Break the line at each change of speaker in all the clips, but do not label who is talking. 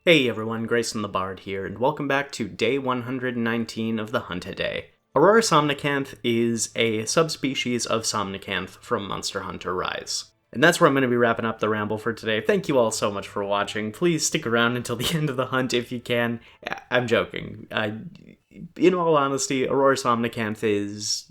Hey everyone, Grayson the Bard here, and welcome back to day 119 of the Hunt a Day. Aurora Somnacanth is a subspecies of Somnacanth from Monster Hunter Rise. And that's where I'm going to be wrapping up the ramble for today. Thank you all so much for watching. Please stick around until the end of the hunt if you can. I'm joking. In all honesty, Aurora Somnacanth is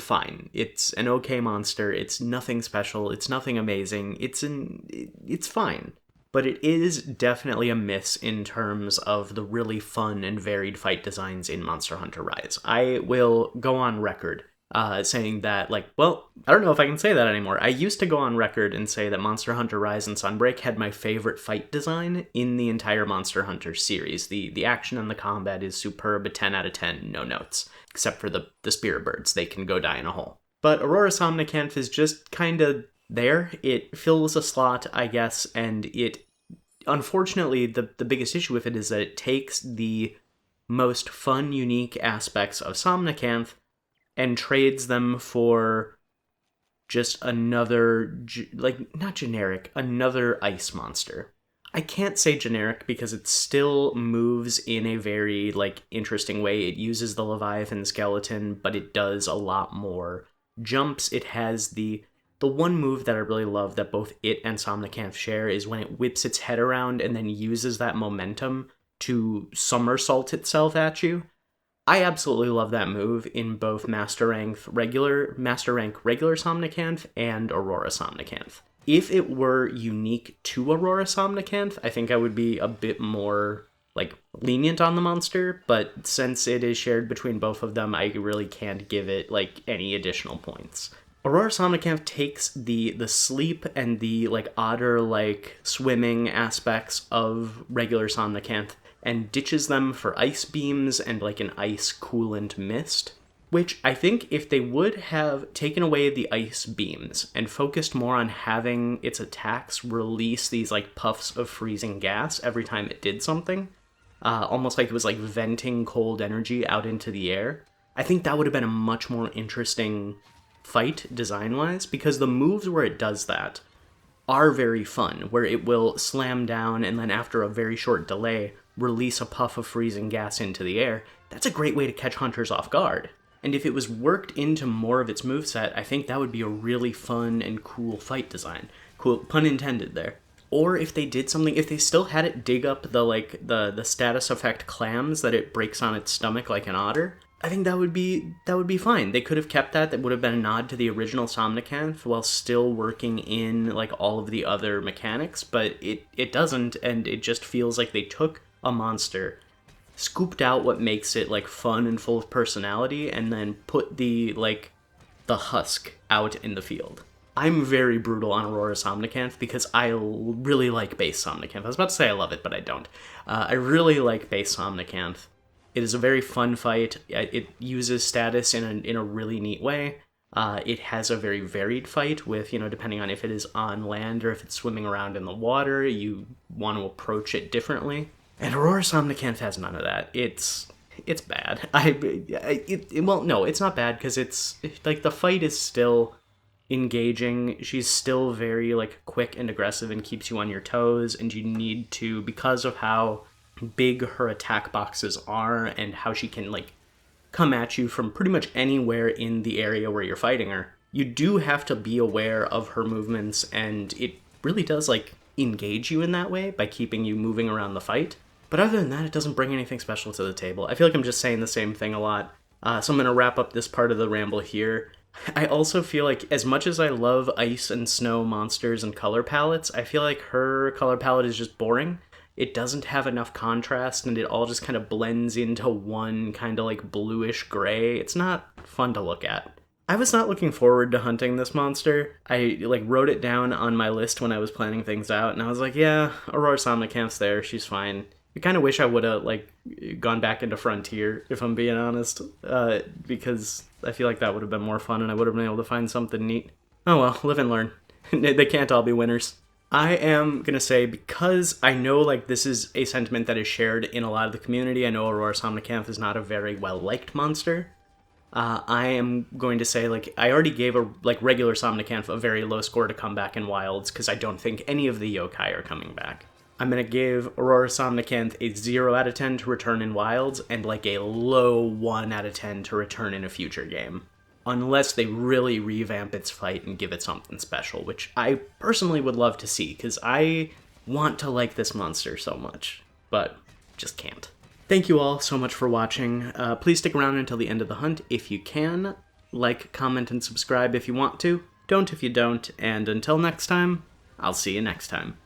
fine. It's an okay monster. It's nothing special. It's nothing amazing. It's fine. But it is definitely a miss in terms of the really fun and varied fight designs in Monster Hunter Rise. I will go on record saying that, I don't know if I can say that anymore. I used to go on record and say that Monster Hunter Rise and Sunbreak had my favorite fight design in the entire Monster Hunter series. The action and the combat is superb, a 10 out of 10, no notes. Except for the spirit birds, they can go die in a hole. But Aurora Somnacanth is just kind of there. It fills a slot, I guess, and unfortunately, the biggest issue with it is that it takes the most fun, unique aspects of Somnacanth and trades them for just another, not generic, another ice monster. I can't say generic because it still moves in a very, interesting way. It uses the Leviathan skeleton, but it does a lot more jumps. It has the one move that I really love that both it and Somnacanth share is when it whips its head around and then uses that momentum to somersault itself at you. I absolutely love that move in both Master Rank regular Somnacanth and Aurora Somnacanth. If it were unique to Aurora Somnacanth, I think I would be a bit more lenient on the monster, but since it is shared between both of them, I really can't give it any additional points. Aurora Somnacanth takes the sleep and the otter swimming aspects of regular Somnacanth and ditches them for ice beams and an ice coolant mist, which I think if they would have taken away the ice beams and focused more on having its attacks release these puffs of freezing gas every time it did something, almost like it was venting cold energy out into the air, I think that would have been a much more interesting fight design-wise, because the moves where it does that are very fun, where it will slam down and then after a very short delay release a puff of freezing gas into the air. That's a great way to catch hunters off guard. And if it was worked into more of its moveset, I think that would be a really fun and cool fight design. Cool, pun intended there. Or if they did something, if they still had it dig up the status effect clams that it breaks on its stomach like an otter, I think that would be fine. They could have kept that. That would have been a nod to the original Somnacanth while still working in all of the other mechanics, but it doesn't, and it just feels like they took a monster, scooped out what makes it fun and full of personality, and then put the husk out in the field. I'm very brutal on Aurora Somnacanth because I really like base Somnacanth. I was about to say I love it, but I don't. I really like base Somnacanth. It is a very fun fight. It uses status in a really neat way. It has a very varied fight with, depending on if it is on land or if it's swimming around in the water, you want to approach it differently. And Aurora Somnacanth has none of that. It's bad. No, it's not bad because it's the fight is still engaging. She's still very quick and aggressive and keeps you on your toes, and you need to, because of how big her attack boxes are and how she can come at you from pretty much anywhere in the area where you're fighting her, you do have to be aware of her movements, and it really does engage you in that way by keeping you moving around the fight. But other than that, it doesn't bring anything special to the table. I feel like I'm just saying the same thing a lot. So I'm going to wrap up this part of the ramble here. I also feel like, as much as I love ice and snow monsters and color palettes, I feel like her color palette is just boring. It doesn't have enough contrast, and it all just kind of blends into one kind of bluish gray. It's not fun to look at. I was not looking forward to hunting this monster. I wrote it down on my list when I was planning things out, and I was like, yeah, Aurora Somnacanth's there, she's fine. I kind of wish I would have gone back into Frontier, if I'm being honest, because I feel like that would have been more fun and I would have been able to find something neat. Oh well, live and learn. They can't all be winners. I am going to say, because I know this is a sentiment that is shared in a lot of the community, I know Aurora Somnacanth is not a very well-liked monster, I am going to say, I already gave a regular Somnacanth a very low score to come back in Wilds, because I don't think any of the yokai are coming back. I'm gonna give Aurora Somnacanth a 0 out of 10 to return in Wilds, and like a low 1 out of 10 to return in a future game. Unless they really revamp its fight and give it something special, which I personally would love to see, because I want to like this monster so much, but just can't. Thank you all so much for watching. Please stick around until the end of the hunt if you can. Like, comment, and subscribe if you want to. Don't if you don't, and until next time, I'll see you next time.